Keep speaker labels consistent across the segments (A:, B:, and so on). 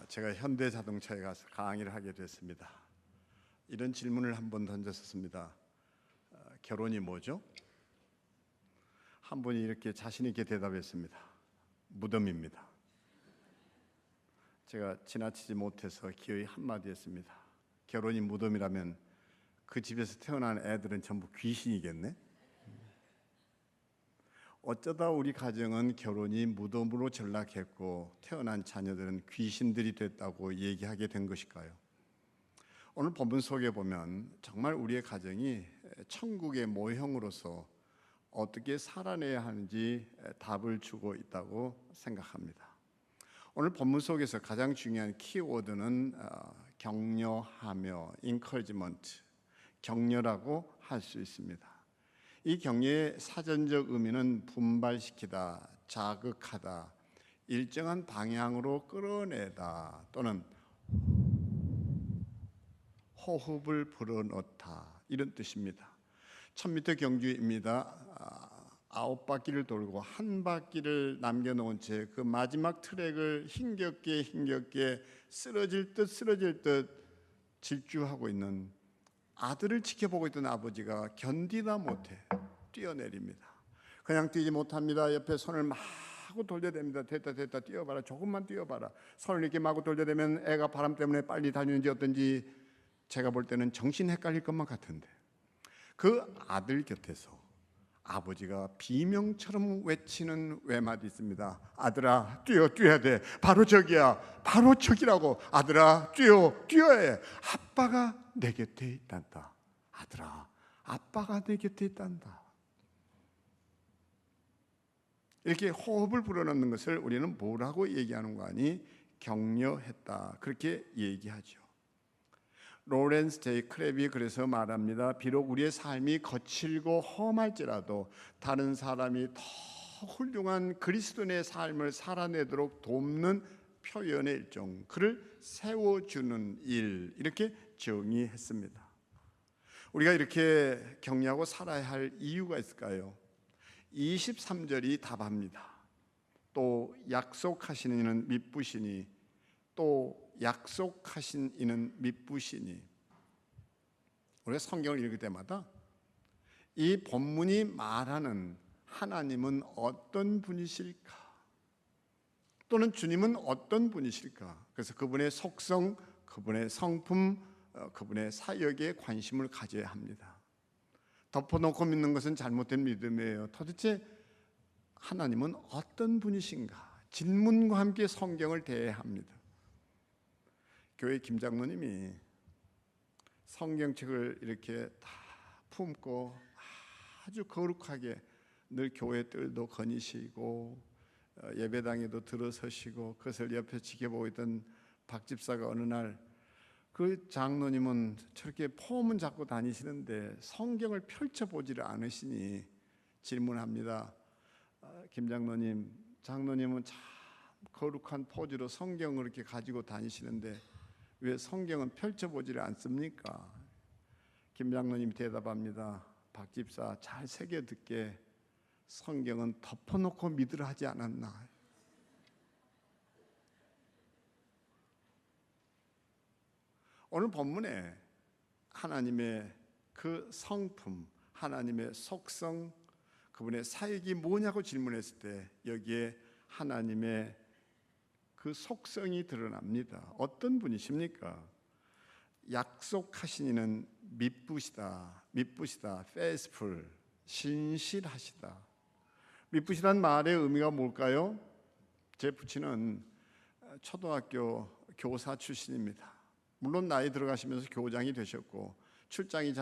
A: 제가 현대자동차에 가서 강의를 하게 됐습니다. 이런 질문을 한번 던졌었습니다. 결혼이 뭐죠? 한 분이 이렇게 자신 있게 대답했습니다. 무덤입니다. 제가 지나치지 못해서 기어이 한마디 했습니다. 결혼이 무덤이라면 그 집에서 태어난 애들은 전부 귀신이겠네? 어쩌다 우리 가정은 결혼이 무덤으로 전락했고 태어난 자녀들은 귀신들이 됐다고 얘기하게 된 것일까요? 오늘 본문 속에 보면 정말 우리의 가정이 천국의 모형으로서 어떻게 살아내야 하는지 답을 주고 있다고 생각합니다. 오늘 본문 속에서 가장 중요한 키워드는 격려하며 encouragement, 격려라고 할 수 있습니다. 이 격려의 사전적 의미는 분발시키다, 자극하다, 일정한 방향으로 끌어내다 또는 호흡을 불어넣다 이런 뜻입니다. 1000m 경주입니다. 9바퀴를 돌고 한 바퀴를 남겨놓은 채 그 마지막 트랙을 힘겹게 쓰러질 듯 질주하고 있는 아들을 지켜보고 있던 아버지가 견디다 못해 뛰어내립니다. 그냥 뛰지 못합니다. 옆에 손을 마구 돌려댑니다. 됐다 뛰어봐라, 조금만 뛰어봐라. 손을 이렇게 마구 돌려대면 애가 바람 때문에 빨리 달리는지 어떤지 제가 볼 때는 정신 헷갈릴 것만 같은데 그 아들 곁에서 아버지가 비명처럼 외치는 외마디 있습니다. 아들아 뛰어야 돼. 바로 저기라고. 아들아 뛰어야 해. 아빠가 내 곁에 있단다. 아들아 아빠가 내 곁에 있단다. 이렇게 호흡을 불어넣는 것을 우리는 뭐라고 얘기하는 거 아니? 격려했다 그렇게 얘기하죠. 로렌스 제이 크랩이 그래서 말합니다. 비록 우리의 삶이 거칠고 험할지라도 다른 사람이 더 훌륭한 그리스도인의 삶을 살아내도록 돕는 표현의 일종, 그를 세워주는 일 이렇게 정의했습니다. 우리가 이렇게 격려하고 살아야 할 이유가 있을까요? 23절이 답합니다. 또 약속하시는 이는 미쁘시니 또 약속하신 이는 미쁘시니. 우리가 성경을 읽을 때마다 이 본문이 말하는 하나님은 어떤 분이실까? 또는 주님은 어떤 분이실까? 그래서 그분의 속성, 그분의 성품, 그분의 사역에 관심을 가져야 합니다. 덮어놓고 믿는 것은 잘못된 믿음이에요. 도대체 하나님은 어떤 분이신가? 질문과 함께 성경을 대해야 합니다. 교회 김 장로님이 성경책을 이렇게 다 품고 아주 거룩하게 늘 교회 뜰도 거니시고 예배당에도 들어서시고 그것을 옆에 지켜보고 있던 박 집사가 어느 날 그 장로님은 저렇게 폼은 잡고 다니시는데 성경을 펼쳐보지를 않으시니 질문합니다. 김 장로님은 참 거룩한 포즈로 성경을 이렇게 가지고 다니시는데 왜 성경은 펼쳐보지를 않습니까? 김 장로님이 대답합니다. 박 집사 잘 새겨 듣게 성경은 덮어놓고 믿으라 하지 않았나? 오늘 본문에 하나님의 그 성품, 하나님의 속성, 그분의 사역이 뭐냐고 질문했을 때 여기에 하나님의 그 속성이 드러납니다. 어떤 분이십니까? 약속하신 이는 미쁘시다, faithful, 신실하시다. 미쁘시다는 말의 의미가 뭘까요? 제 부친은 초등학교 교사 출신입니다. 물론 나이 들어가시면서 교장이 되셨고 출장이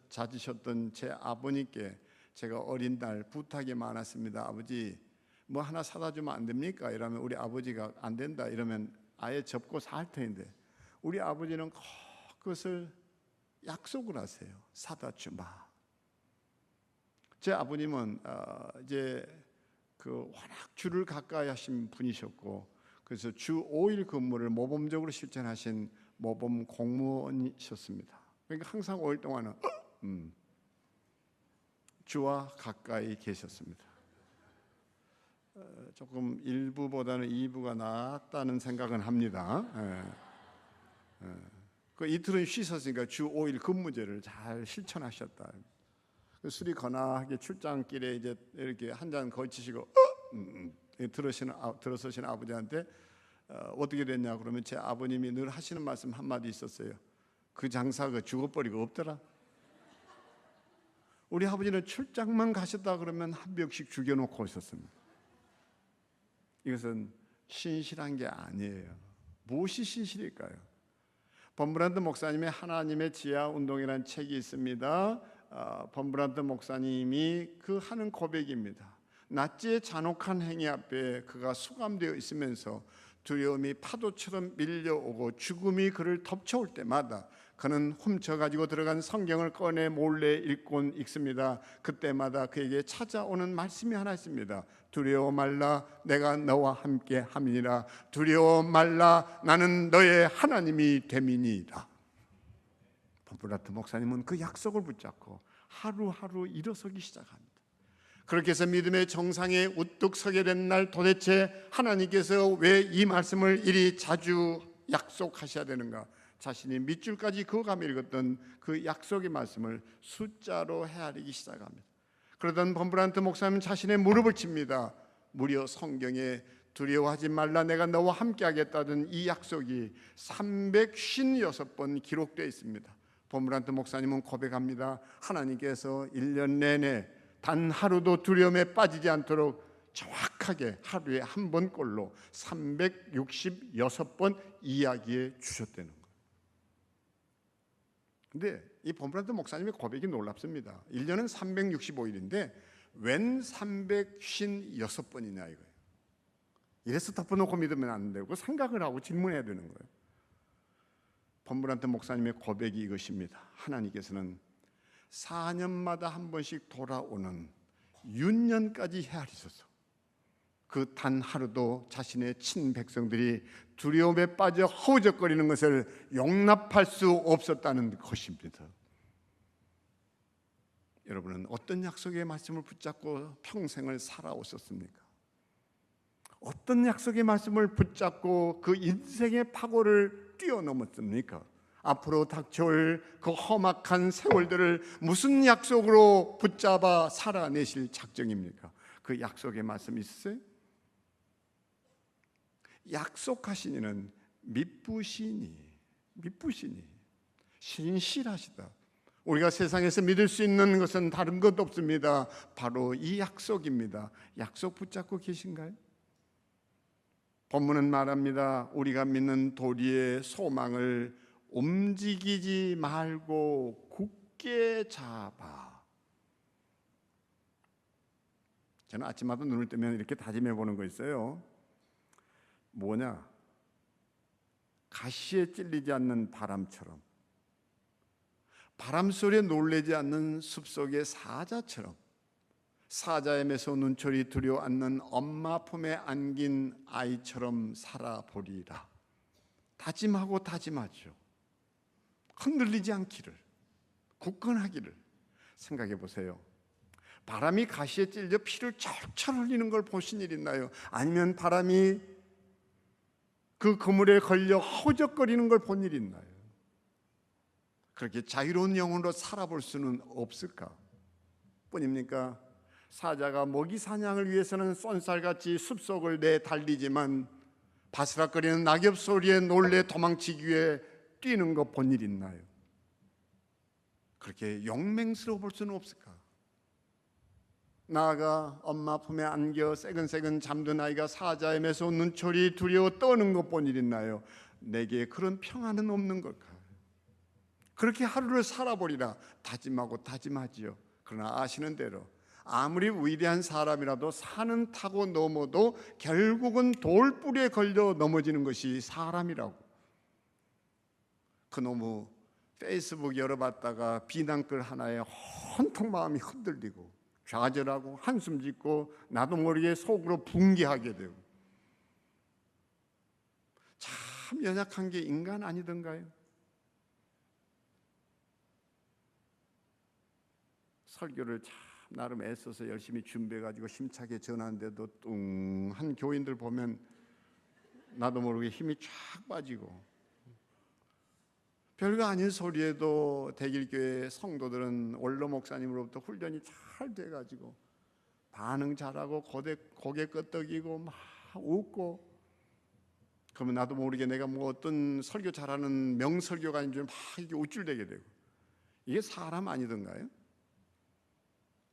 A: 잦으셨던 제 아버님께 제가 어린 날 부탁이 많았습니다. 아버지 뭐 하나 사다 주면 안 됩니까? 이러면 우리 아버지가 안 된다 이러면 아예 접고 살 텐데 우리 아버지는 꼭 그것을 약속을 하세요. 사다 주마. 제 아버님은 이제 그 워낙 주를 가까이 하신 분이셨고 그래서 주 5일 근무를 모범적으로 실천하신 모범 공무원이셨습니다. 그러니까 항상 5일 동안은 주와 가까이 계셨습니다. 조금 1부보다는 2부가 낫다는 생각은 합니다. 그 이틀은 쉬셨으니까 주 5일 근무제를 잘 실천하셨다. 술이 거나하게 출장길에 이제 이렇게 한 잔 거치시고 들어서신 아버지한테 어떻게 됐냐 그러면 제 아버님이 늘 하시는 말씀 한마디 있었어요. 그 장사가 죽어버리고 없더라. 우리 아버지는 출장만 가셨다 그러면 한 병씩 죽여놓고 오셨습니다. 이것은 신실한 게 아니에요. 무엇이 신실일까요? 범브란트 목사님의 하나님의 지하 운동이라는 책이 있습니다. 범브란트 목사님이 그 하는 고백입니다. 낫지의 잔혹한 행위 앞에 그가 수감되어 있으면서 두려움이 파도처럼 밀려오고 죽음이 그를 덮쳐올 때마다 그는 훔쳐가지고 들어간 성경을 꺼내 몰래 읽곤 읽습니다. 그때마다 그에게 찾아오는 말씀이 하나 있습니다. 두려워 말라, 내가 너와 함께 함이니라. 두려워 말라, 나는 너의 하나님이 됨이니이다. 범브란트 목사님은 그 약속을 붙잡고 하루하루 일어서기 시작합니다. 그렇게 해서 믿음의 정상에 우뚝 서게 된 날, 도대체 하나님께서 왜 이 말씀을 이리 자주 약속하셔야 되는가? 자신이 밑줄까지 그어가며 읽었던 그 약속의 말씀을 숫자로 헤아리기 시작합니다. 그러던 범브란트 목사님은 자신의 무릎을 칩니다. 무려 성경에 두려워하지 말라, 내가 너와 함께 하겠다던 이 약속이 356번 기록되어 있습니다. 범브란트 목사님은 고백합니다. 하나님께서 1년 내내 단 하루도 두려움에 빠지지 않도록 정확하게 하루에 한 번꼴로 366번 이야기해 주셨다는 거예요. 근데 이 범브란트 목사님의 고백이 놀랍습니다. 1년은 365일인데 웬 356번이냐 이거예요. 이래서 덮어놓고 믿으면 안 되고 생각을 하고 질문해야 되는 거예요. 범브란트 목사님의 고백이 이것입니다. 하나님께서는 4년마다 한 번씩 돌아오는 윤년까지 헤아리소서. 그 단 하루도 자신의 친백성들이 두려움에 빠져 허우적거리는 것을 용납할 수 없었다는 것입니다. 여러분은 어떤 약속의 말씀을 붙잡고 평생을 살아오셨습니까? 어떤 약속의 말씀을 붙잡고 그 인생의 파고를 뛰어넘었습니까? 앞으로 닥쳐올 그 험악한 세월들을 무슨 약속으로 붙잡아 살아내실 작정입니까? 그 약속의 말씀이 있으세요? 약속하신 이는 미쁘시니 신실하시다. 우리가 세상에서 믿을 수 있는 것은 다른 것 없습니다. 바로 이 약속입니다. 약속 붙잡고 계신가요? 본문은 말합니다. 우리가 믿는 도리의 소망을 움직이지 말고 굳게 잡아. 저는 아침마다 눈을 뜨면 이렇게 다짐해 보는 거 있어요. 뭐냐? 가시에 찔리지 않는 바람처럼, 바람 소리에 놀라지 않는 숲속의 사자처럼, 사자의 매서 눈초리 두려워 않는 엄마 품에 안긴 아이처럼 살아보리라. 다짐하고 다짐하죠. 흔들리지 않기를, 굳건하기를. 생각해 보세요. 바람이 가시에 찔려 피를 철철 흘리는 걸 보신 일 있나요? 아니면 바람이 그 그물에 걸려 허우적거리는 걸 본 일 있나요? 그렇게 자유로운 영혼으로 살아볼 수는 없을까? 뿐입니까? 사자가 먹이 사냥을 위해서는 쏜살같이 숲속을 내달리지만 바스락거리는 낙엽 소리에 놀래 도망치기 위해 뛰는 것 본 일 있나요? 그렇게 용맹스러워 볼 수는 없을까? 나아가 엄마 품에 안겨 새근새근 잠든 아이가 사자의 매서 눈초리 두려워 떠는 것 본 일 있나요? 내게 그런 평안은 없는 걸까? 그렇게 하루를 살아보리라 다짐하고 다짐하지요. 그러나 아시는 대로 아무리 위대한 사람이라도 산은 타고 넘어도 결국은 돌뿌리에 걸려 넘어지는 것이 사람이라고. 그놈의 페이스북 열어봤다가 비난글 하나에 온통 마음이 흔들리고 좌절하고 한숨 짓고 나도 모르게 속으로 붕괴하게 되고. 참 연약한 게 인간 아니던가요? 설교를 잘 나름 애써서 열심히 준비해가지고 힘차게 전하는데도 뚱한 교인들 보면 나도 모르게 힘이 쫙 빠지고, 별거 아닌 소리에도 대길교회 성도들은 원로 목사님으로부터 훈련이 잘 돼가지고 반응 잘하고 고개 끄덕이고 막 웃고, 그러면 나도 모르게 내가 뭐 어떤 설교 잘하는 명설교가인 줄 막 이렇게 우쭐대게 되고. 이게 사람 아니던가요?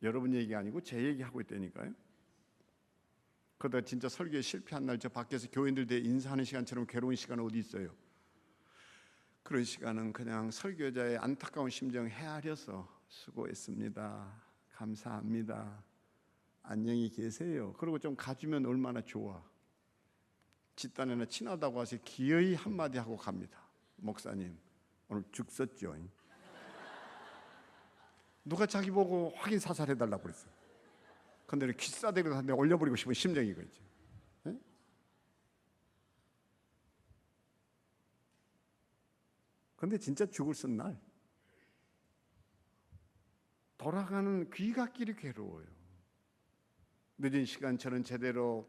A: 여러분 얘기 아니고 제 얘기하고 있다니까요. 그러다 진짜 설교에 실패한 날 저 밖에서 교인들 대해 인사하는 시간처럼 괴로운 시간은 어디 있어요? 그런 시간은 그냥 설교자의 안타까운 심정 헤아려서 수고했습니다, 감사합니다, 안녕히 계세요, 그리고 좀 가주면 얼마나 좋아. 집단에는 친하다고 하서 기어이 한마디 하고 갑니다. 목사님 오늘 죽 썼죠? 누가 자기 보고 확인 사살해달라고 그랬어요. 근데 귀싸대기로 한데 올려버리고 싶은 심정이 그렇죠. 네? 근데 진짜 죽을 쓴 날 돌아가는 귀갓길이 괴로워요. 늦은 시간 저는 제대로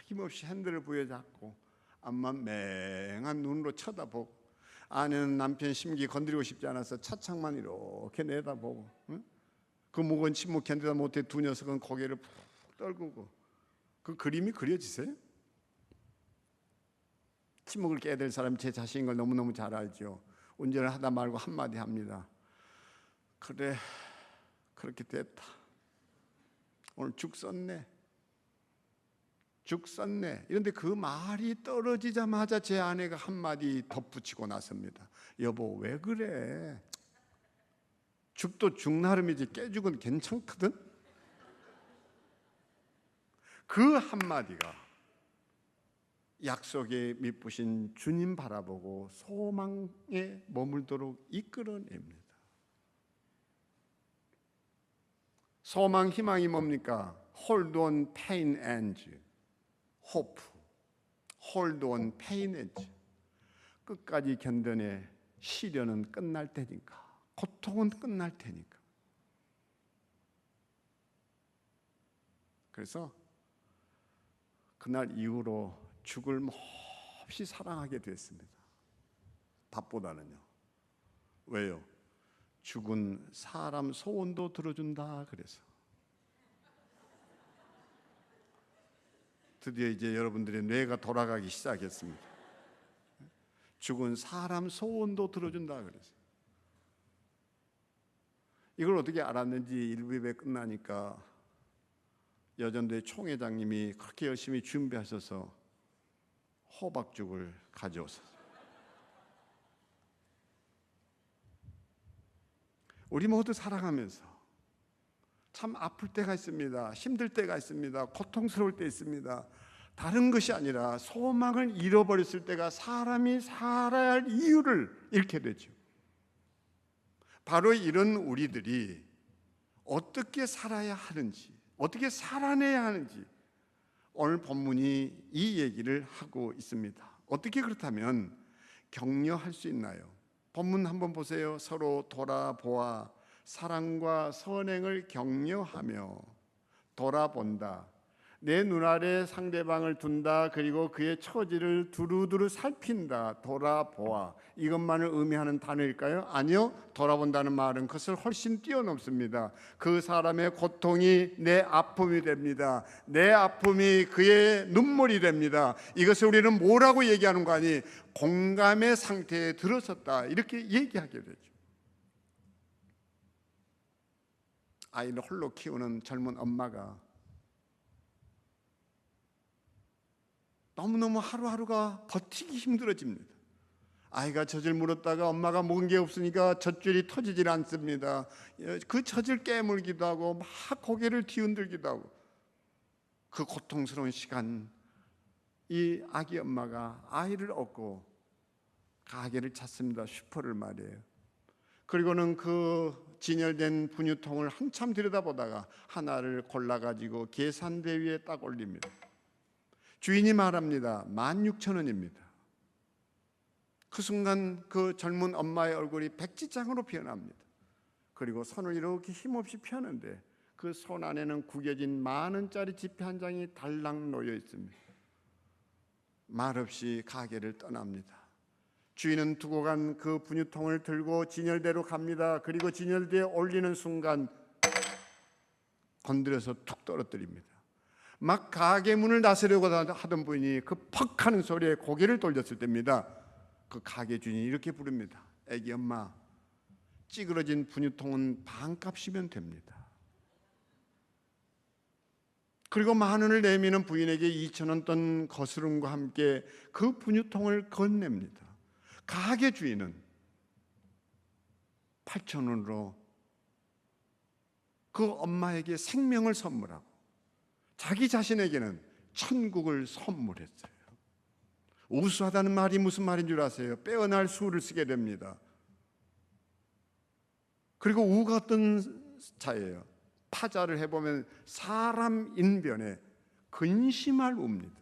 A: 힘없이 핸들을 부여잡고 앞만 맹한 눈으로 쳐다보고, 아내는 남편 심기 건드리고 싶지 않아서 차창만 이렇게 내다보고, 응? 그 무거운 침묵 견디다 못해 두 녀석은 고개를 푹 떨구고. 그 그림이 그려지세요? 침묵을 깨야 될 사람이 제 자신인 걸 너무너무 잘 알죠. 운전을 하다 말고 한마디 합니다. 그래, 그렇게 됐다. 오늘 죽 썼네, 죽 썼네. 이런데 그 말이 떨어지자마자 제 아내가 한마디 덧붙이고 나섭니다. 여보 왜 그래? 죽도 죽 나름이지 깨죽은 괜찮거든? 그 한마디가 약속에 미쁘신 주님 바라보고 소망에 머물도록 이끌어냅니다. 소망, 희망이 뭡니까? Hold on, pain ends. hope, hold on, pain ends. 끝까지 견뎌내. 시련은 끝날 테니까, 고통은 끝날 테니까. 그래서 그날 이후로 죽을 몹시 사랑하게 됐습니다. 밥보다는요. 왜요? 죽은 사람 소원도 들어준다 그래서. 드디어 이제 여러분들의 뇌가 돌아가기 시작했습니다. 죽은 사람 소원도 들어준다 그래서. 이걸 어떻게 알았는지 1부 예배 끝나니까 여전도의 총회장님이 그렇게 열심히 준비하셔서 호박죽을 가져오셨어요. 우리 모두 살아가면서 참 아플 때가 있습니다. 힘들 때가 있습니다. 고통스러울 때 있습니다. 다른 것이 아니라 소망을 잃어버렸을 때가 사람이 살아야 할 이유를 잃게 되죠. 바로 이런 우리들이 어떻게 살아야 하는지, 어떻게 살아내야 하는지 오늘 본문이 이 얘기를 하고 있습니다. 어떻게 그렇다면 격려할 수 있나요? 본문 한번 보세요. 서로 돌아보아 사랑과 선행을 격려하며. 돌아본다, 내 눈아래 상대방을 둔다, 그리고 그의 처지를 두루두루 살핀다. 돌아보아, 이것만을 의미하는 단어일까요? 아니요. 돌아본다는 말은 그것을 훨씬 뛰어넘습니다. 그 사람의 고통이 내 아픔이 됩니다. 내 아픔이 그의 눈물이 됩니다. 이것을 우리는 뭐라고 얘기하는 거 아니? 공감의 상태에 들어섰다, 이렇게 얘기하게 되죠. 아이를 홀로 키우는 젊은 엄마가 너무너무 하루하루가 버티기 힘들어집니다. 아이가 젖을 물었다가 엄마가 먹은 게 없으니까 젖줄이 터지질 않습니다. 그 젖을 깨물기도 하고 막 고개를 뒤흔들기도 하고. 그 고통스러운 시간, 이 아기 엄마가 아이를 얻고 가게를 찾습니다. 슈퍼를 말이에요. 그리고는 그 진열된 분유통을 한참 들여다보다가 하나를 골라가지고 계산대 위에 딱 올립니다. 주인이 말합니다. 16,000원입니다. 그 순간 그 젊은 엄마의 얼굴이 백지장으로 변합니다. 그리고 손을 이렇게 힘없이 펴는데 그 손 안에는 구겨진 10,000원짜리 지폐 한 장이 달랑 놓여 있습니다. 말없이 가게를 떠납니다. 주인은 두고 간 그 분유통을 들고 진열대로 갑니다. 그리고 진열대에 올리는 순간 건드려서 툭 떨어뜨립니다. 막 가게 문을 나서려고 하던 분이 그 퍽 하는 소리에 고개를 돌렸을 때입니다. 그 가게 주인이 이렇게 부릅니다. 애기 엄마, 찌그러진 분유통은 반값이면 됩니다. 그리고 10,000원을 내미는 부인에게 2,000원 돈 거스름과 함께 그 분유통을 건넵니다. 가게 주인은 8,000원으로 그 엄마에게 생명을 선물하고 자기 자신에게는 천국을 선물했어요. 우수하다는 말이 무슨 말인 줄 아세요? 빼어날 수를 쓰게 됩니다. 그리고 우가 어떤 자예요? 파자를 해보면 사람 인변에 근심할 우입니다.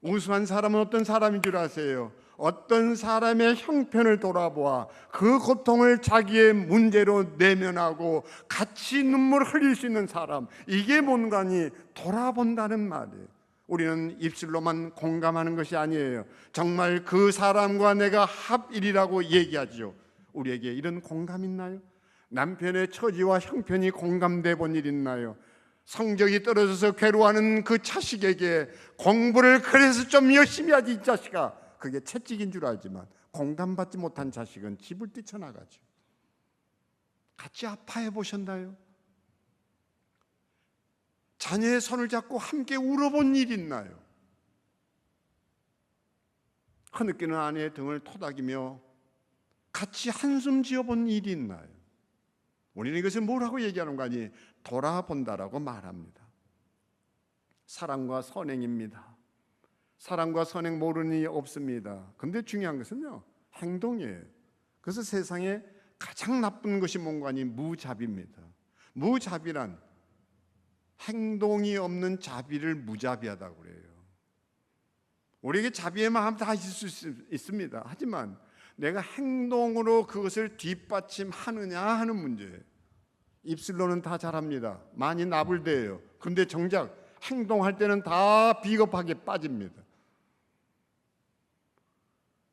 A: 우수한 사람은 어떤 사람인 줄 아세요? 어떤 사람의 형편을 돌아보아 그 고통을 자기의 문제로 내면하고 같이 눈물 흘릴 수 있는 사람, 이게 뭔가니 돌아본다는 말이에요. 우리는 입술로만 공감하는 것이 아니에요. 정말 그 사람과 내가 합일이라고 얘기하죠. 우리에게 이런 공감 있나요? 남편의 처지와 형편이 공감돼 본 일 있나요? 성적이 떨어져서 괴로워하는 그 자식에게 공부를 그래서 좀 열심히 하지 이 자식아, 그게 채찍인 줄 알지만 공감받지 못한 자식은 집을 뛰쳐나가죠. 같이 아파해 보셨나요? 자녀의 손을 잡고 함께 울어본 일 있나요? 흐느끼는 아내의 등을 토닥이며 같이 한숨 지어본 일이 있나요? 우리는 이것을 뭐라고 얘기하는 거 아니? 돌아본다라고 말합니다. 사랑과 선행입니다. 사랑과 선행 모르는 이 없습니다. 근데 중요한 것은요, 행동이에요. 그래서 세상에 가장 나쁜 것이 뭔가 아니? 무자비입니다. 무자비란 행동이 없는 자비를 무자비하다고 그래요. 우리에게 자비의 마음 다 있을 수 있습니다. 하지만 내가 행동으로 그것을 뒷받침하느냐 하는 문제예요. 입술로는 다 잘합니다. 많이 나불대요. 그런데 정작 행동할 때는 다 비겁하게 빠집니다.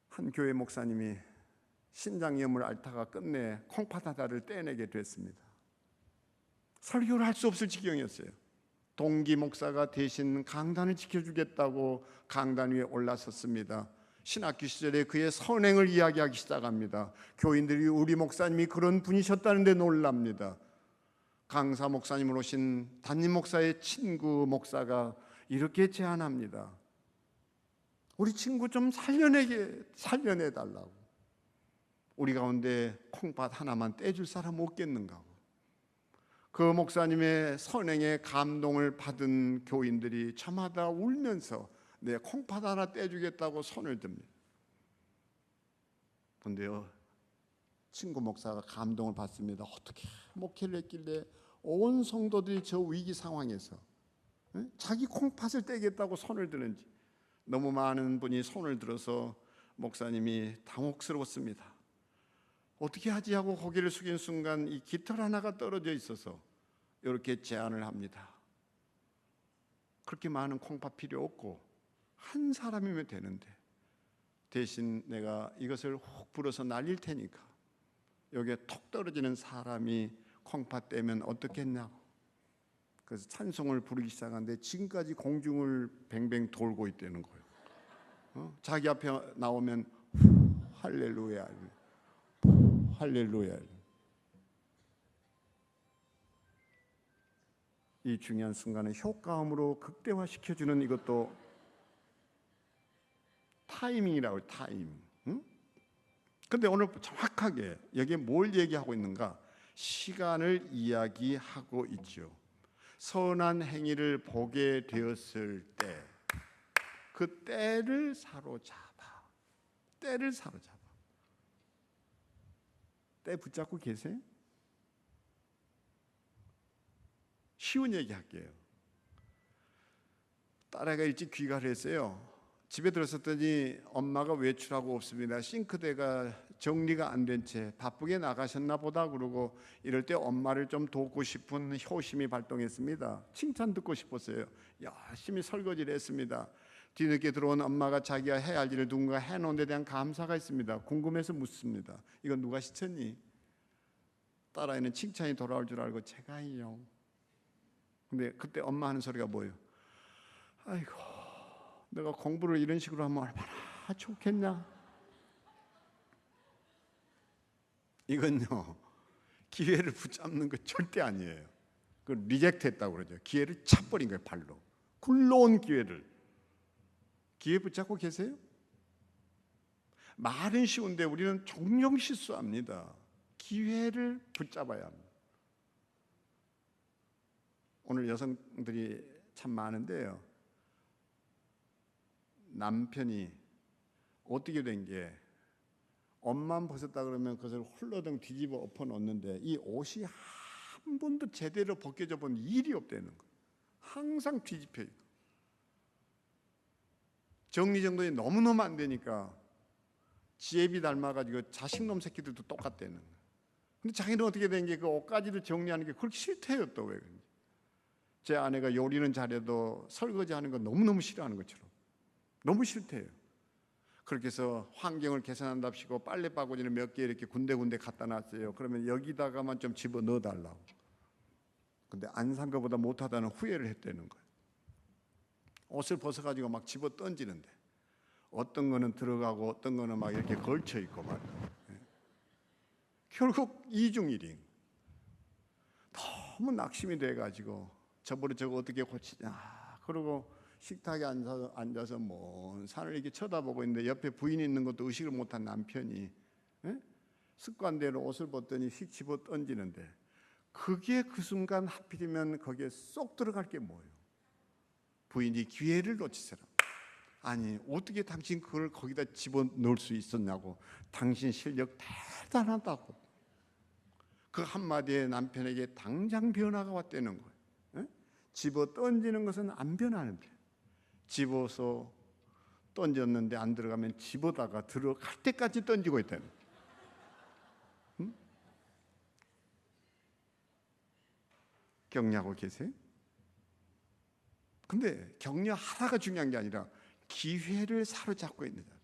A: 한 교회 목사님이 신장염을 앓다가 끝내 콩팥 하나를 떼내게 됐습니다. 설교를 할 수 없을 지경이었어요. 동기 목사가 대신 강단을 지켜주겠다고 강단 위에 올라섰습니다. 신학교 시절에 그의 선행을 이야기하기 시작합니다. 교인들이 우리 목사님이 그런 분이셨다는데 놀랍니다. 강사 목사님으로 오신 담임 목사의 친구 목사가 이렇게 제안합니다. 우리 친구 좀 살려내달라고. 우리 가운데 콩팥 하나만 떼줄 사람 없겠는가. 그 목사님의 선행에 감동을 받은 교인들이 저마다 울면서 내 콩팥 하나 떼주겠다고 손을 듭니다. 그런데요, 친구 목사가 감동을 받습니다. 어떻게 목회를 했길래 온 성도들이 저 위기 상황에서 자기 콩팥을 떼겠다고 손을 드는지. 너무 많은 분이 손을 들어서 목사님이 당혹스러웠습니다. 어떻게 하지 하고 고개를 숙인 순간 이 깃털 하나가 떨어져 있어서 이렇게 제안을 합니다. 그렇게 많은 콩팥 필요 없고 한 사람이면 되는데 대신 내가 이것을 훅 불어서 날릴 테니까 여기에 톡 떨어지는 사람이 콩팥 떼면 어떻겠냐고. 그래서 찬송을 부르기 시작하는데 지금까지 공중을 뱅뱅 돌고 있다는 거예요. 자기 앞에 나오면 할렐루야, 할렐루야. 이 중요한 순간을 효과음으로 극대화시켜주는 이것도 타이밍이라고 해요. 타이밍. 근데 오늘 정확하게 여기에 뭘 얘기하고 있는가? 시간을 이야기하고 있죠. 선한 행위를 보게 되었을 때 그 때를 사로잡아. 때를 사로잡아. 때 붙잡고 계세요? 쉬운 얘기 할게요. 딸아이가 일찍 귀가를 했어요. 집에 들어섰더니 엄마가 외출하고 없습니다. 싱크대가 정리가 안 된 채 바쁘게 나가셨나 보다 그러고 이럴 때 엄마를 좀 돕고 싶은 효심이 발동했습니다. 칭찬 듣고 싶었어요. 열심히 설거지를 했습니다. 뒤늦게 들어온 엄마가 자기가 해야 할 일을 누군가 해놓은 데 대한 감사가 있습니다. 궁금해서 묻습니다. 이건 누가 시켰니? 딸아이는 칭찬이 돌아올 줄 알고 제가 해요. 근데 그때 엄마 하는 소리가 뭐예요? 아이고, 내가 공부를 이런 식으로 하면 얼마나 좋겠냐. 이건요, 기회를 붙잡는 거 절대 아니에요. 그걸 리젝트했다고 그러죠. 기회를 차버린 거예요. 발로 굴러온 기회를. 기회 붙잡고 계세요? 말은 쉬운데 우리는 종종 실수합니다. 기회를 붙잡아야 합니다. 오늘 여성들이 참 많은데요, 남편이 어떻게 된 게 옷만 벗었다 그러면 그것을 홀로덩 뒤집어 엎어 놓는데 이 옷이 한 번도 제대로 벗겨져 본 일이 없다는 거예요. 항상 뒤집혀 있고 정리정돈이 너무너무 안 되니까 지혜비 닮아가지고 자식놈 새끼들도 똑같다는 거예요. 근데 자기는 어떻게 된 게 그 옷가지를 정리하는 게 그렇게 싫대요. 또 왜 그런지. 제 아내가 요리는 잘해도 설거지하는 거 너무너무 싫어하는 것처럼 너무 싫대요. 그렇게 해서 환경을 개선한답시고 빨래 바구니를 몇 개 이렇게 군데군데 갖다 놨어요. 그러면 여기다가만 좀 집어 넣어 달라고. 근데 안 산 것보다 못하다는 후회를 했다는 거예요. 옷을 벗어가지고 막 집어 던지는데 어떤 거는 들어가고 어떤 거는 막 이렇게 걸쳐 있고 말이에요. 결국 이중일인. 너무 낙심이 돼가지고 저버릇 저거 어떻게 고치냐. 그러고 식탁에 앉아서 먼 산을 이렇게 쳐다보고 있는데 옆에 부인이 있는 것도 의식을 못한 남편이 습관대로 옷을 벗더니 휙 집어 던지는데 그게 그 순간 하필이면 거기에 쏙 들어갈 게 뭐예요? 부인이 기회를 놓치세라. 아니 어떻게 당신 그걸 거기다 집어넣을 수 있었냐고. 당신 실력 대단하다고. 그 한마디에 남편에게 당장 변화가 왔다는 거예요. 집어 던지는 것은 안 변하는데 집어서 던졌는데 안 들어가면 집어다가 들어갈 때까지 던지고 있다는 거예요. 격려하고 계세요? 근데 격려하라가 중요한 게 아니라 기회를 사로잡고 있는 자들.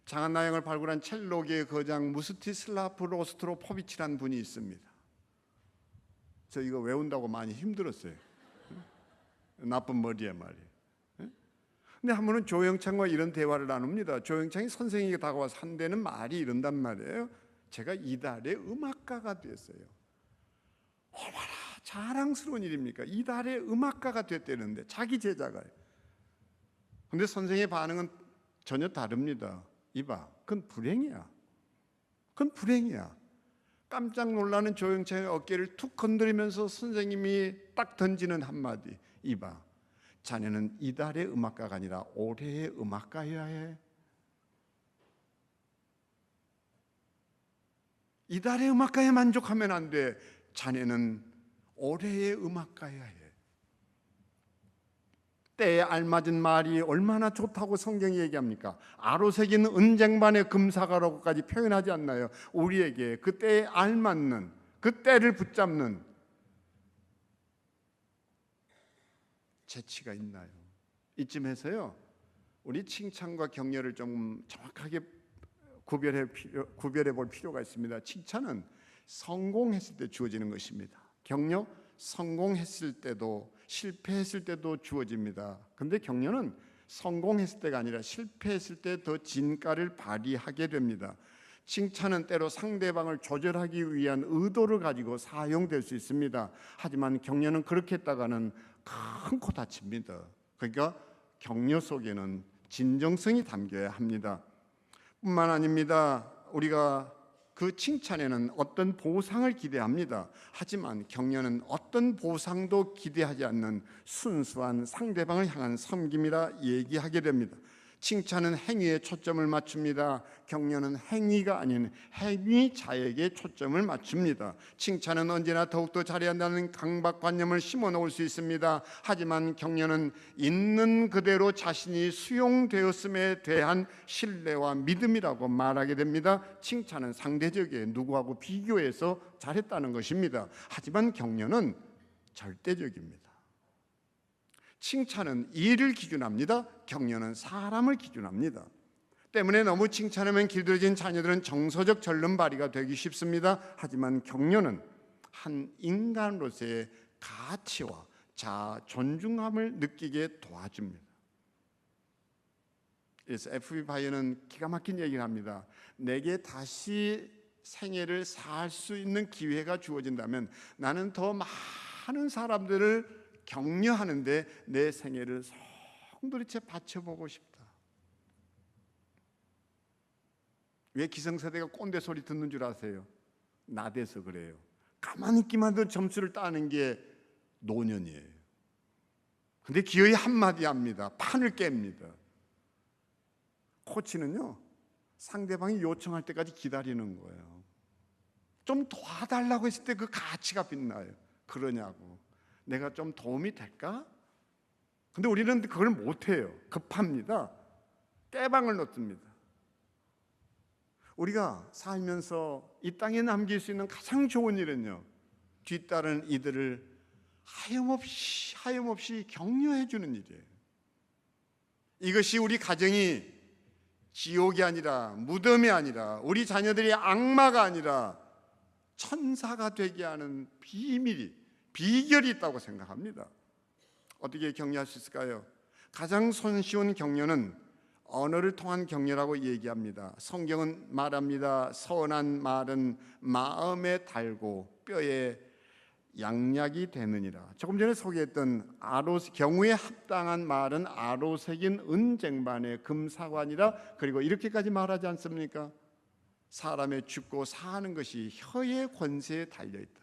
A: 장한나영을 발굴한 첼로계의 거장 무스티슬라프 로스트로포비치라는 분이 있습니다. 저 이거 외운다고 많이 힘들었어요. 나쁜 머리에 말이에요. 근데 한 번은 조영창과 이런 대화를 나눕니다. 조영창이 선생에게 다가와서 한대는 말이 이런단 말이에요. 제가 이달의 음악가가 됐어요. 얼마나 자랑스러운 일입니까? 이달의 음악가가 됐다는데 자기 제자가요. 근데 선생의 반응은 전혀 다릅니다. 이봐, 그건 불행이야. 그건 불행이야. 깜짝 놀라는 조영창의 어깨를 툭 건드리면서 선생님이 딱 던지는 한마디. 이봐, 자네는 이달의 음악가가 아니라 올해의 음악가여야 해. 이달의 음악가에 만족하면 안 돼. 자네는 올해의 음악가여야 해. 때에 알맞은 말이 얼마나 좋다고 성경이 얘기합니까? 아로새긴 은쟁반의 금사과라고까지 표현하지 않나요? 우리에게 그 때에 알맞는, 그 때를 붙잡는 재치가 있나요? 이쯤에서요, 우리 칭찬과 격려를 좀 정확하게 구별해 볼 필요가 있습니다. 칭찬은 성공했을 때 주어지는 것입니다. 격려, 성공했을 때도 실패했을 때도 주어집니다. 그런데 격려는 성공했을 때가 아니라 실패했을 때 더 진가를 발휘하게 됩니다. 칭찬은 때로 상대방을 조절하기 위한 의도를 가지고 사용될 수 있습니다. 하지만 격려는 그렇게 했다가는 큰 코 다칩니다. 그러니까 격려 속에는 진정성이 담겨야 합니다. 뿐만 아닙니다. 우리가 그 칭찬에는 어떤 보상을 기대합니다. 하지만 격려는 어떤 보상도 기대하지 않는 순수한 상대방을 향한 섬김이라 얘기하게 됩니다. 칭찬은 행위에 초점을 맞춥니다. 격려는 행위가 아닌 행위자에게 초점을 맞춥니다. 칭찬은 언제나 더욱더 잘해야 한다는 강박관념을 심어놓을 수 있습니다. 하지만 격려는 있는 그대로 자신이 수용되었음에 대한 신뢰와 믿음이라고 말하게 됩니다. 칭찬은 상대적이에요. 누구하고 비교해서 잘했다는 것입니다. 하지만 격려는 절대적입니다. 칭찬은 일을 기준합니다. 격려는 사람을 기준합니다. 때문에 너무 칭찬하면 길들여진 자녀들은 정서적 절름발이가 되기 쉽습니다. 하지만 격려는 한 인간으로서의 가치와 자아, 존중함을 느끼게 도와줍니다. 그래서 F.B. 바이어는 기가 막힌 얘기를 합니다. 내게 다시 생애를 살 수 있는 기회가 주어진다면 나는 더 많은 사람들을 격려하는데 내 생애를 송두리째 바쳐보고 싶다. 왜 기성세대가 꼰대 소리 듣는 줄 아세요? 나대서 그래요. 가만히 있기만 해도 점수를 따는 게 노년이에요. 근데 기어이 한마디 합니다. 판을 깹니다. 코치는요, 상대방이 요청할 때까지 기다리는 거예요. 좀 도와달라고 했을 때 그 가치가 빛나요. 그러냐고. 내가 좀 도움이 될까? 근데 우리는 그걸 못해요. 급합니다. 깨방을 놓습니다. 우리가 살면서 이 땅에 남길 수 있는 가장 좋은 일은요, 뒤따른 이들을 하염없이 격려해 주는 일이에요. 이것이 우리 가정이 지옥이 아니라, 무덤이 아니라, 우리 자녀들이 악마가 아니라 천사가 되게 하는 비결이 있다고 생각합니다. 어떻게 격려할 수 있을까요? 가장 손쉬운 격려는 언어를 통한 격려라고 얘기합니다. 성경은 말합니다. 선한 말은 마음에 달고 뼈에 양약이 되느니라. 조금 전에 소개했던 경우에 합당한 말은 아로새긴 은쟁반의 금사관이라. 그리고 이렇게까지 말하지 않습니까? 사람의 죽고 사는 것이 혀의 권세에 달려있다.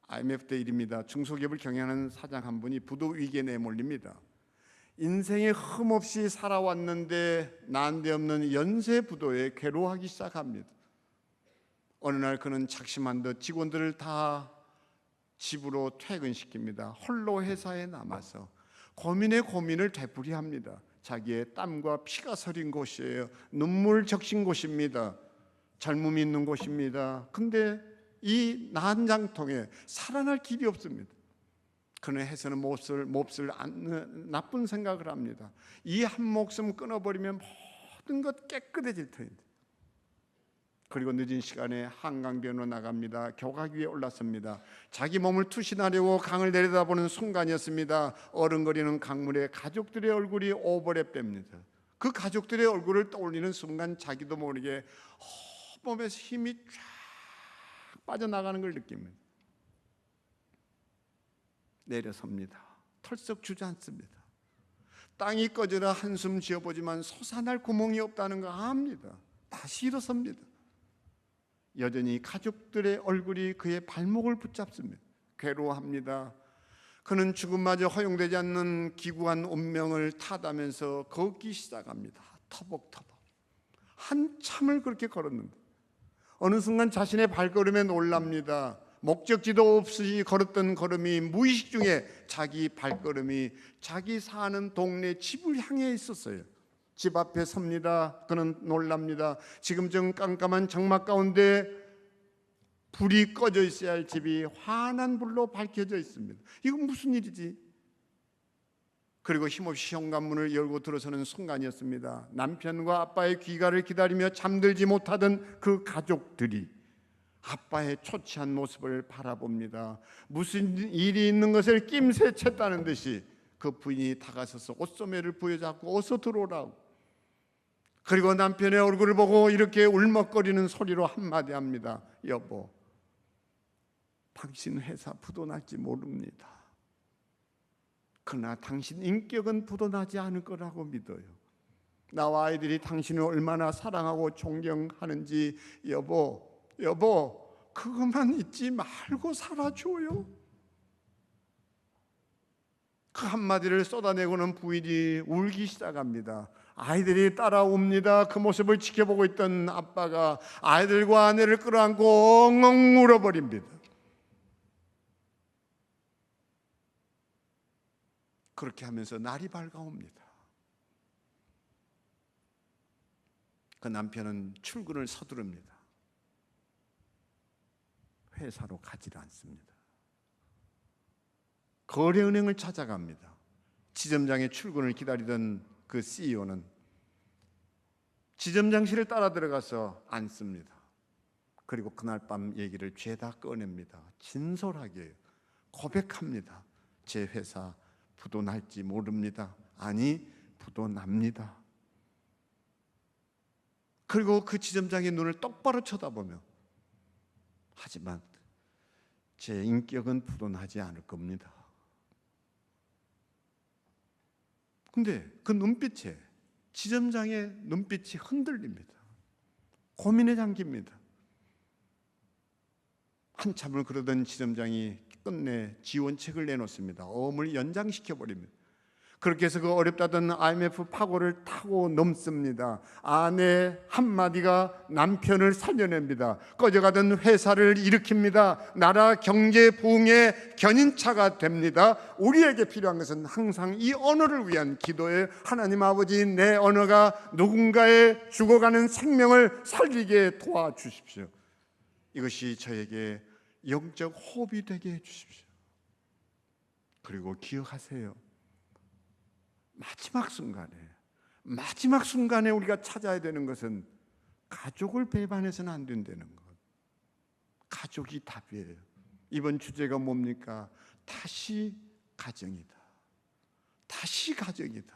A: IMF 때 일입니다. 중소기업을 경영하는 사장 한 분이 부도 위기에 내몰립니다. 인생에 흠없이 살아왔는데 난데없는 연쇄 부도에 괴로워하기 시작합니다. 어느 날 그는 작심한 듯 직원들을 다 집으로 퇴근시킵니다. 홀로 회사에 남아서 고민을 되풀이합니다. 자기의 땀과 피가 서린 곳이에요. 눈물 적신 곳입니다. 젊음이 있는 곳입니다. 근데 이 난장통에 살아날 길이 없습니다. 그는 해서는 몹쓸 나쁜 생각을 합니다. 이 한 목숨 끊어버리면 모든 것 깨끗해질 터인데. 그리고 늦은 시간에 한강변으로 나갑니다. 교각 위에 올랐습니다. 자기 몸을 투신하려고 강을 내려다보는 순간이었습니다. 어른거리는 강물에 가족들의 얼굴이 오버랩 됩니다. 그 가족들의 얼굴을 떠올리는 순간 자기도 모르게 몸에서 힘이 쫙 빠져나가는 걸 느낍니다. 내려섭니다. 털썩 주저앉습니다. 땅이 꺼져라 한숨 지어보지만 솟아날 구멍이 없다는 거 압니다. 다시 일어섭니다. 여전히 가족들의 얼굴이 그의 발목을 붙잡습니다. 괴로워합니다. 그는 죽음마저 허용되지 않는 기구한 운명을 타다면서 걷기 시작합니다. 터벅터벅 한참을 그렇게 걸었는데 어느 순간 자신의 발걸음에 놀랍니다. 목적지도 없이 걸었던 걸음이 무의식 중에 자기 발걸음이 자기 사는 동네 집을 향해 있었어요. 집 앞에 섭니다. 그는 놀랍니다. 지금 좀 깜깜한 장막 가운데 불이 꺼져 있어야 할 집이 환한 불로 밝혀져 있습니다. 이건 무슨 일이지? 그리고 힘없이 현관문을 열고 들어서는 순간이었습니다. 남편과 아빠의 귀가를 기다리며 잠들지 못하던 그 가족들이 아빠의 초췌한 모습을 바라봅니다. 무슨 일이 있는 것을 낌새 챘다는 듯이 그 부인이 다가서서 옷소매를 부여잡고 어서 들어오라고. 그리고 남편의 얼굴을 보고 이렇게 울먹거리는 소리로 한마디 합니다. 여보, 당신 회사 부도날지 모릅니다. 그러나 당신 인격은 부도나지 않을 거라고 믿어요. 나와 아이들이 당신을 얼마나 사랑하고 존경하는지 여보 그것만 잊지 말고 살아줘요. 그 한마디를 쏟아내고는 부인이 울기 시작합니다. 아이들이 따라옵니다. 그 모습을 지켜보고 있던 아빠가 아이들과 아내를 끌어안고 엉엉 울어버립니다. 그렇게 하면서 날이 밝아옵니다. 그 남편은 출근을 서두릅니다. 회사로 가지를 않습니다. 거래은행을 찾아갑니다. 지점장의 출근을 기다리던 그 CEO는 지점장실을 따라 들어가서 앉습니다. 그리고 그날 밤 얘기를 죄다 꺼냅니다. 진솔하게 고백합니다. 제 회사 부도 날지 모릅니다. 아니, 부도 납니다. 그리고 그 지점장의 눈을 똑바로 쳐다보며, 하지만 제 인격은 부도 나지 않을 겁니다. 근데 그 눈빛에, 지점장의 눈빛이 흔들립니다. 고민에 잠깁니다. 한참을 그러던 지점장이 끝내 지원책을 내놓습니다. 어음을 연장시켜버립니다. 그렇게 해서 그 어렵다던 IMF 파고를 타고 넘습니다. 아내 한마디가 남편을 살려냅니다. 꺼져가던 회사를 일으킵니다. 나라 경제 부흥의 견인차가 됩니다. 우리에게 필요한 것은 항상 이 언어를 위한 기도예요. 하나님 아버지, 내 언어가 누군가의 죽어가는 생명을 살리게 도와주십시오. 이것이 저에게 영적 호흡이 되게 해주십시오. 그리고 기억하세요. 마지막 순간에 우리가 찾아야 되는 것은 가족을 배반해서는 안 된다는 것. 가족이 답이에요. 이번 주제가 뭡니까? 다시 가정이다. 다시 가정이다.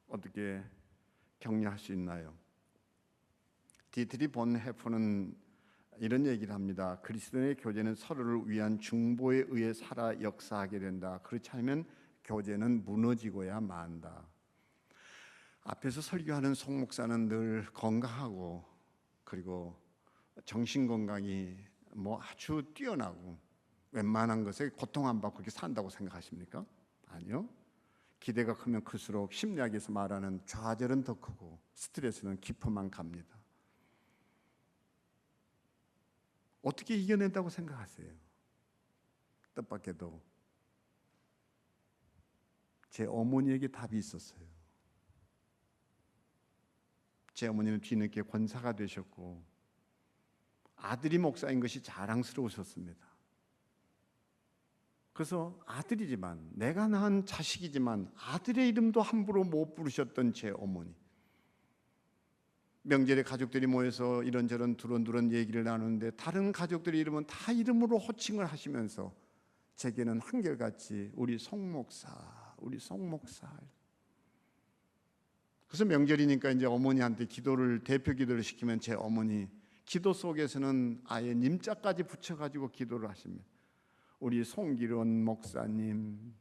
A: 어떻게 격려할 수 있나요? 디트리 본 해퍼는 이런 얘기를 합니다. 그리스도의 교제는 서로를 위한 중보에 의해 살아 역사하게 된다. 그렇지 않으면 교제는 무너지고야 만다. 앞에서 설교하는 송 목사는 늘 건강하고, 그리고 정신 건강이 아주 뛰어나고 웬만한 것에 고통 안 받고 그렇게 산다고 생각하십니까? 아니요. 기대가 크면 클수록 심리학에서 말하는 좌절은 더 크고 스트레스는 깊어만 갑니다. 어떻게 이겨낸다고 생각하세요? 뜻밖에도 제 어머니에게 답이 있었어요. 제 어머니는 뒤늦게 권사가 되셨고 아들이 목사인 것이 자랑스러우셨습니다. 그래서 아들이지만, 내가 낳은 자식이지만 아들의 이름도 함부로 못 부르셨던 제 어머니, 명절에 가족들이 모여서 이런저런 두런두런 얘기를 나누는데 다른 가족들의 이름은 다 이름으로 호칭을 하시면서 제게는 한결같이 우리 송 목사, 우리 송 목사. 그래서 명절이니까 이제 어머니한테 기도를, 대표 기도를 시키면 제 어머니 기도 속에서는 아예 님자까지 붙여가지고 기도를 하십니다. 우리 송기론 목사님.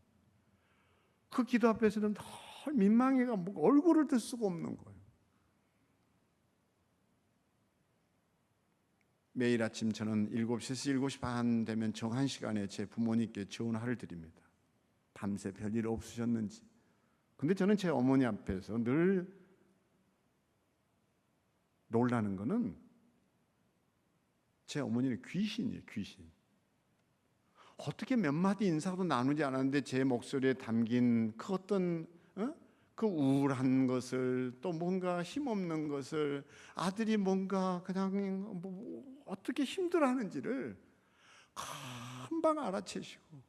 A: 그 기도 앞에서는 늘 민망해가 얼굴을 들 수가 없는 거예요. 매일 아침 저는 7시에서 7시 반 되면 정한 시간에 제 부모님께 전화를 드립니다. 밤새 별일 없으셨는지. 근데 저는 제 어머니 앞에서 늘 놀라는 거는 제 어머니는 귀신이에요, 귀신. 어떻게 몇 마디 인사도 나누지 않았는데 제 목소리에 담긴 그 어떤 그 우울한 것을, 또 뭔가 힘없는 것을, 아들이 뭔가 그냥 어떻게 힘들어하는지를 금방 알아채시고,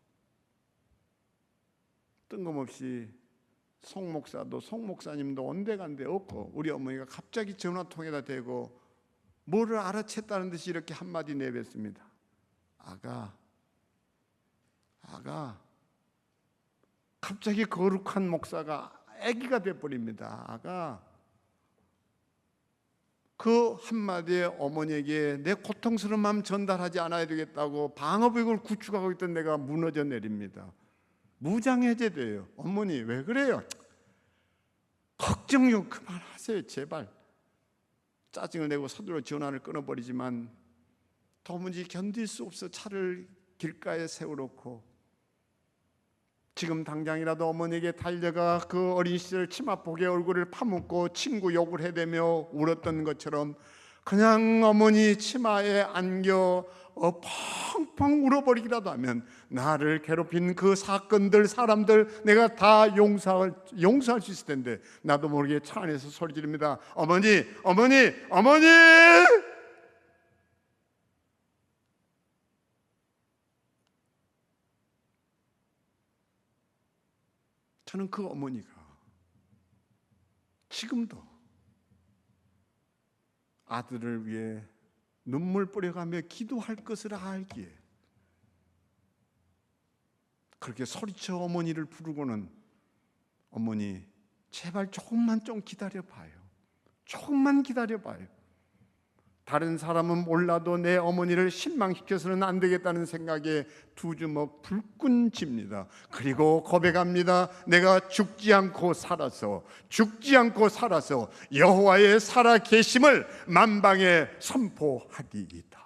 A: 뜬금없이 송 목사도 송 목사님도 온데간데 없고 우리 어머니가 갑자기 전화통에다 대고 뭐를 알아챘다는 듯이 이렇게 한마디 내뱉습니다. 아가, 갑자기 거룩한 목사가 아기가 돼버립니다. 아가, 그 한마디에 어머니에게 내 고통스러운 마음 전달하지 않아야 되겠다고 방어벽을 구축하고 있던 내가 무너져 내립니다. 무장해제돼요. 어머니 왜 그래요? 걱정 좀 그만하세요, 제발. 짜증을 내고 서둘러 전화를 끊어버리지만 도무지 견딜 수 없어 차를 길가에 세워놓고 지금 당장이라도 어머니에게 달려가 그 어린 시절 치맛복에 얼굴을 파묻고 친구 욕을 해대며 울었던 것처럼 그냥 어머니 치마에 안겨 펑펑 울어버리기라도 하면 나를 괴롭힌 그 사건들, 사람들 내가 다 용서할 수 있을 텐데, 나도 모르게 차 안에서 소리 지릅니다. 어머니, 어머니, 어머니! 저는 그 어머니가 지금도 아들을 위해 눈물 뿌려가며 기도할 것을 알기에 그렇게 소리쳐 어머니를 부르고는, 어머니 제발 조금만 좀 기다려봐요, 조금만 기다려봐요. 다른 사람은 몰라도 내 어머니를 실망시켜서는 안 되겠다는 생각에 두 주먹 불끈 쥡니다. 그리고 고백합니다. 내가 죽지 않고 살아서 여호와의 살아 계심을 만방에 선포하리이다.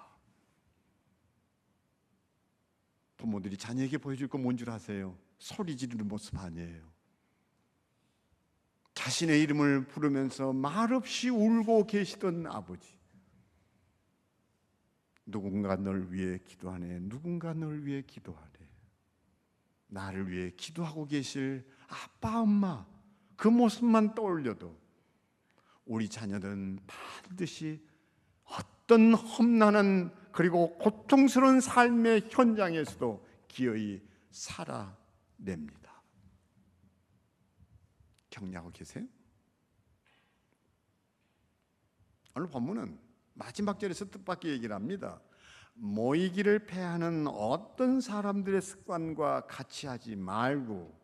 A: 부모들이 자녀에게 보여줄 건 뭔 줄 아세요? 소리 지르는 모습 아니에요. 자신의 이름을 부르면서 말없이 울고 계시던 아버지, 누군가 널 위해 기도하네, 누군가 널 위해 기도하네. 나를 위해 기도하고 계실 아빠, 엄마, 그 모습만 떠올려도 우리 자녀들은 반드시 어떤 험난한 그리고 고통스러운 삶의 현장에서도 기어이 살아냅니다. 격려하고 계세요? 오늘 본문은 마지막 절에서 뜻밖의 얘기를 합니다. 모이기를 패하는 어떤 사람들의 습관과 같이 하지 말고.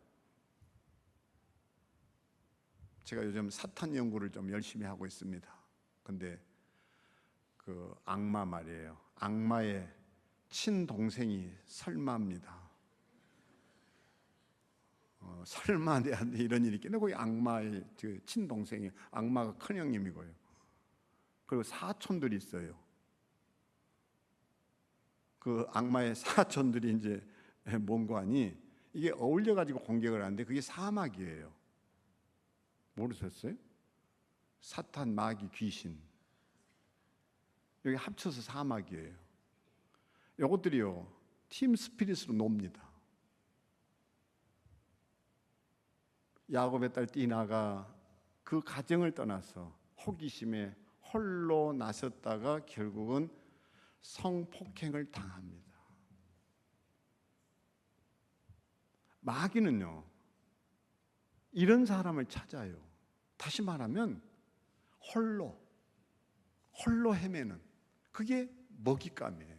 A: 제가 요즘 사탄 연구를 좀 열심히 하고 있습니다. 근데 그 악마 말이에요. 악마의 친동생이 설마입니다. 설마 내한테 이런 일이 있겠네. 거기 악마의 그 친동생이, 악마가 큰형님이고요. 그리고 사촌들이 있어요. 그 악마의 사촌들이 이제 뭔고 하니 이게 어울려가지고 공격을 하는데 그게 사마귀예요. 모르셨어요? 사탄, 마귀, 귀신, 여기 합쳐서 사마귀예요. 이것들이요 팀 스피릿으로 놉니다. 야곱의 딸 디나가 그 가정을 떠나서 호기심에 홀로 나섰다가 결국은 성폭행을 당합니다. 마귀는요 이런 사람을 찾아요. 다시 말하면 홀로 헤매는, 그게 먹잇감이에요.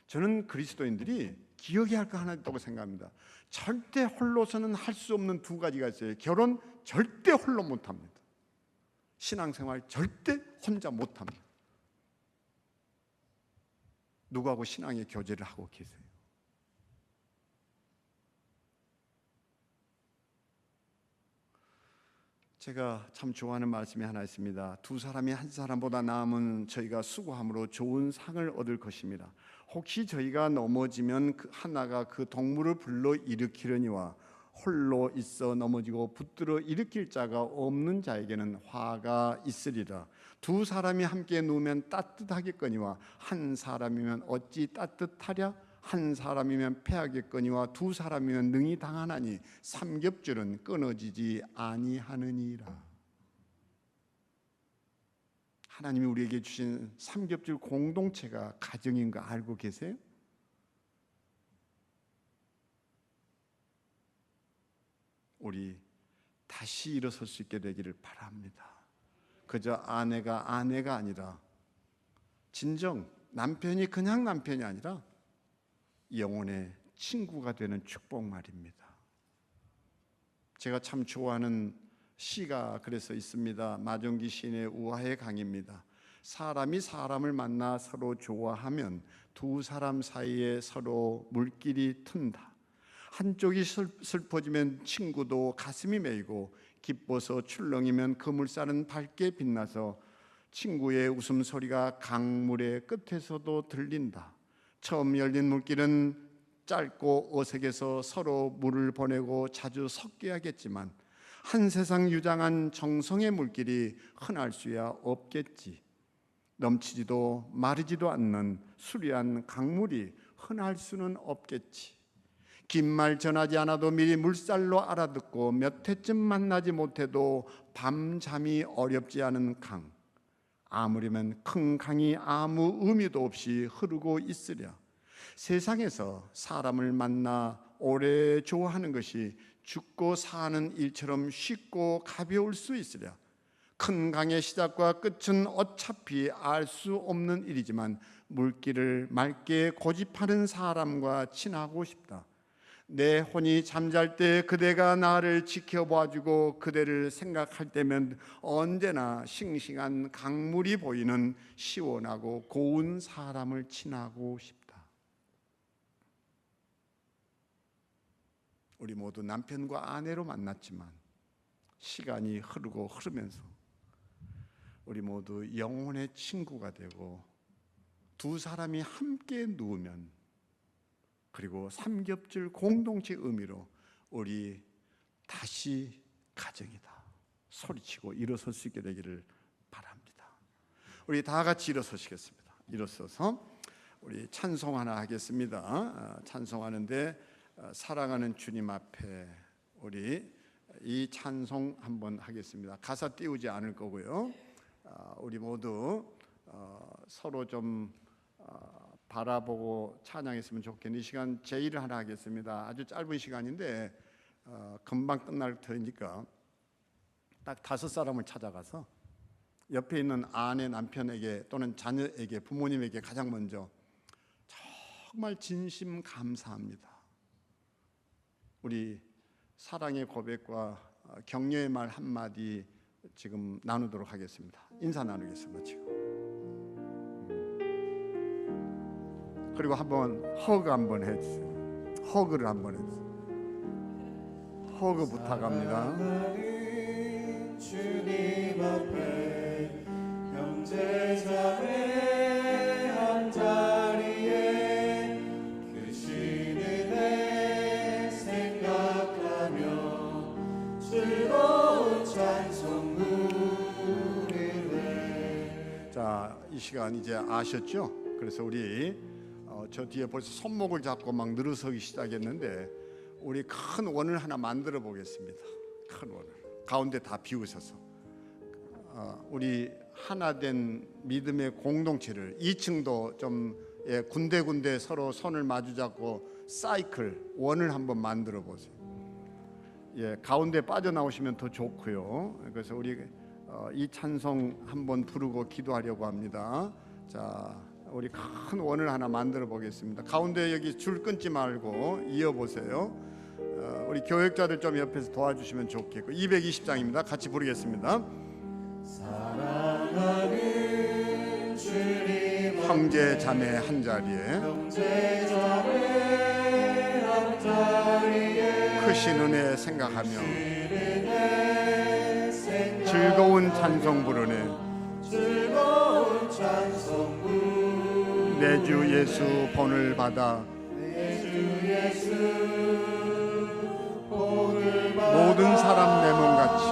A: 저는 그리스도인들이 기억해야 할 거 하나 있다고 생각합니다. 절대 홀로서는 할 수 없는 두 가지가 있어요. 결혼 절대 홀로 못합니다. 신앙생활 절대 혼자 못합니다. 누구하고 신앙의 교제를 하고 계세요? 제가 참 좋아하는 말씀이 하나 있습니다. 두 사람이 한 사람보다 나으면 저희가 수고함으로 좋은 상을 얻을 것입니다. 혹시 저희가 넘어지면 그 하나가 그 동물을 불러 일으키려니와 홀로 있어 넘어지고 붙들어 일으킬 자가 없는 자에게는 화가 있으리라. 두 사람이 함께 누우면 따뜻하겠거니와 한 사람이면 어찌 따뜻하랴? 한 사람이면 패하겠거니와 두 사람이면 능히 당하나니 삼겹줄은 끊어지지 아니하느니라. 하나님이 우리에게 주신 삼겹줄 공동체가 가정인 거 알고 계세요? 우리 다시 일어설 수 있게 되기를 바랍니다. 그저 아내가 아니라 진정 남편이 그냥 남편이 아니라 영혼의 친구가 되는 축복 말입니다. 제가 참 좋아하는 시가 그래서 있습니다. 마종기 시인의 우화의 강입니다. 사람이 사람을 만나 서로 좋아하면 두 사람 사이에 서로 물길이 튼다. 한쪽이 슬퍼지면 친구도 가슴이 메이고 기뻐서 출렁이면 그물살은 밝게 빛나서 친구의 웃음소리가 강물의 끝에서도 들린다. 처음 열린 물길은 짧고 어색해서 서로 물을 보내고 자주 섞여야겠지만 한 세상 유장한 정성의 물길이 흔할 수야 없겠지. 넘치지도 마르지도 않는 수려한 강물이 흔할 수는 없겠지. 긴 말 전하지 않아도 미리 물살로 알아듣고 몇 회쯤 만나지 못해도 밤잠이 어렵지 않은 강. 아무리면 큰 강이 아무 의미도 없이 흐르고 있으랴. 세상에서 사람을 만나 오래 좋아하는 것이 죽고 사는 일처럼 쉽고 가벼울 수 있으랴. 큰 강의 시작과 끝은 어차피 알 수 없는 일이지만 물길을 맑게 고집하는 사람과 친하고 싶다. 내 혼이 잠잘 때 그대가 나를 지켜봐주고 그대를 생각할 때면 언제나 싱싱한 강물이 보이는 시원하고 고운 사람을 친하고 싶다. 우리 모두 남편과 아내로 만났지만 시간이 흐르고 흐르면서 우리 모두 영혼의 친구가 되고 두 사람이 함께 누우면 그리고 삼겹줄 공동체 의미로 우리 다시 가정이다 소리치고 일어설 수 있게 되기를 바랍니다. 우리 다 같이 일어서시겠습니다. 일어서서 우리 찬송 하나 하겠습니다. 찬송하는데 사랑하는 주님 앞에 우리 이 찬송 한번 하겠습니다. 가사 띄우지 않을 거고요. 우리 모두 서로 좀 바라보고 찬양했으면 좋겠는 이 시간 제의를 하나 하겠습니다. 아주 짧은 시간인데 금방 끝날 테니까 딱 5사람을 찾아가서 옆에 있는 아내, 남편에게 또는 자녀에게, 부모님에게 가장 먼저 정말 진심 감사합니다. 우리 사랑의 고백과 격려의 말 한마디 지금 나누도록 하겠습니다. 인사 나누겠습니다. 지금. 그리고 한번 허그 한번 해주세요. 허그를 한번 해주세요. 허그 부탁합니다. 주님 앞에 형제자매 한 자리에 크신 은혜 생각하며 즐거운 찬송 부르네. 자, 이 시간 이제 아셨죠? 그래서 우리 저 뒤에 벌써 손목을 잡고 막 늘어서기 시작했는데 우리 큰 원을 하나 만들어 보겠습니다. 큰 원을 가운데 다 비우셔서 우리 하나된 믿음의 공동체를 2층도 좀 군데군데 서로 손을 마주 잡고 사이클 원을 한번 만들어 보세요. 가운데 빠져나오시면 더 좋고요. 그래서 우리 이 찬송 한번 부르고 기도하려고 합니다. 자, 우리 큰 원을 하나 만들어 보겠습니다. 가운데 여기 줄 끊지 말고 이어보세요. 우리 교역자들 좀 옆에서 도와주시면 좋겠고 220장입니다. 같이 부르겠습니다. 사랑하는 주님 형제 자매 한 자리에 크신 은혜 생각하며 즐거운 찬송 부르네. 내 주 예수 본을 받아 모든 사람 내 몸같이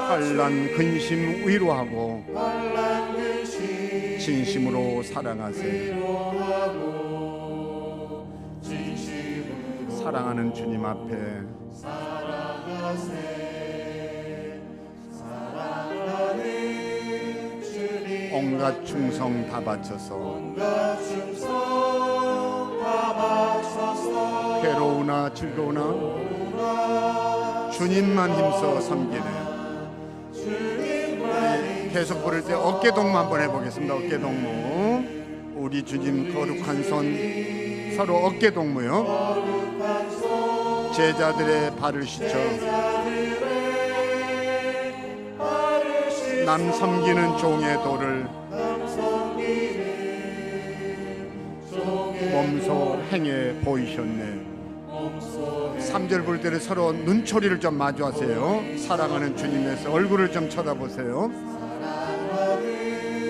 A: 환난 근심 위로하고 진심으로 사랑하세요. 사랑하는 주님 앞에 온갖 충성 다 바쳐서 괴로우나 즐거우나 주님만 힘써 섬기네. 우리 계속 부를 때 어깨 동무 한번 해보겠습니다. 어깨 동무. 우리 주님 거룩한 손 서로 어깨 동무요. 제자들의 발을 씻어 남 섬기는 종의 도를 몸소 행해 보이셨네. 3절 볼 때는 서로 눈초리를 좀 마주하세요. 사랑하는 주님에서 얼굴을 좀 쳐다보세요.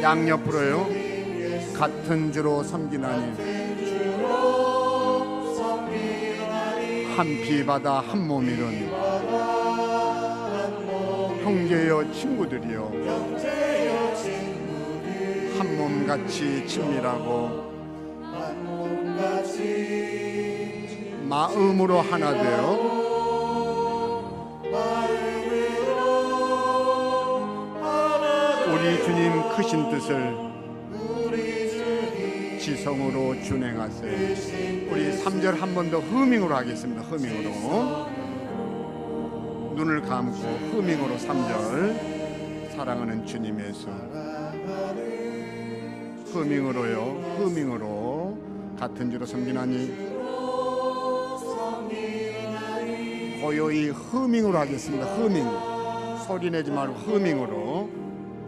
A: 양옆으로요. 같은 주로 섬기나니 한 피 바다 한 몸이론 형제여 친구들이여 한 몸같이 친밀하고 마음으로 하나 되어 우리 주님 크신 뜻을 지성으로 준행하세. 우리 3절 한 번 더 흐밍으로 하겠습니다. 흐밍으로 눈을 감고 흐밍으로 3절 사랑하는 주님의 수 흐밍으로요. 흐밍으로 같은 주로 섬기나니 고요히 흐밍으로 하겠습니다. 흐밍 소리 내지 말고 흐밍으로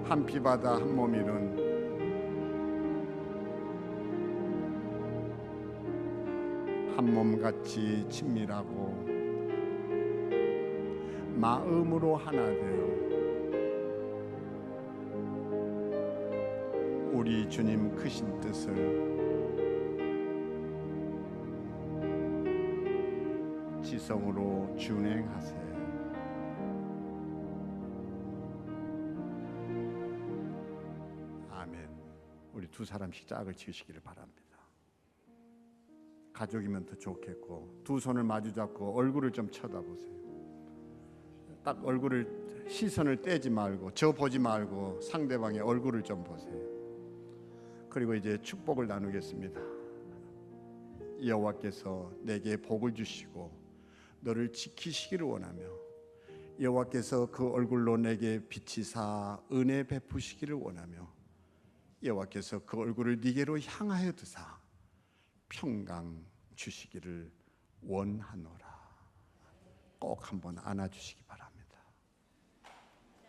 A: 한 피 바다 한 몸 이룬 한 몸같이 친밀하고 마음으로 하나 되어 우리 주님 크신 뜻을 지성으로 준행하세. 아멘. 우리 두 사람씩 짝을 지으시기를 바랍니다. 가족이면 더 좋겠고 두 손을 마주 잡고 얼굴을 좀 쳐다보세요. 딱 얼굴을 시선을 떼지 말고 저 보지 말고 상대방의 얼굴을 좀 보세요. 그리고 이제 축복을 나누겠습니다. 여호와께서 내게 복을 주시고 너를 지키시기를 원하며 여호와께서 그 얼굴로 내게 비치사 은혜 베푸시기를 원하며 여호와께서 그 얼굴을 네게로 향하여 드사 평강 주시기를 원하노라. 꼭 한번 안아주시기 바랍니다.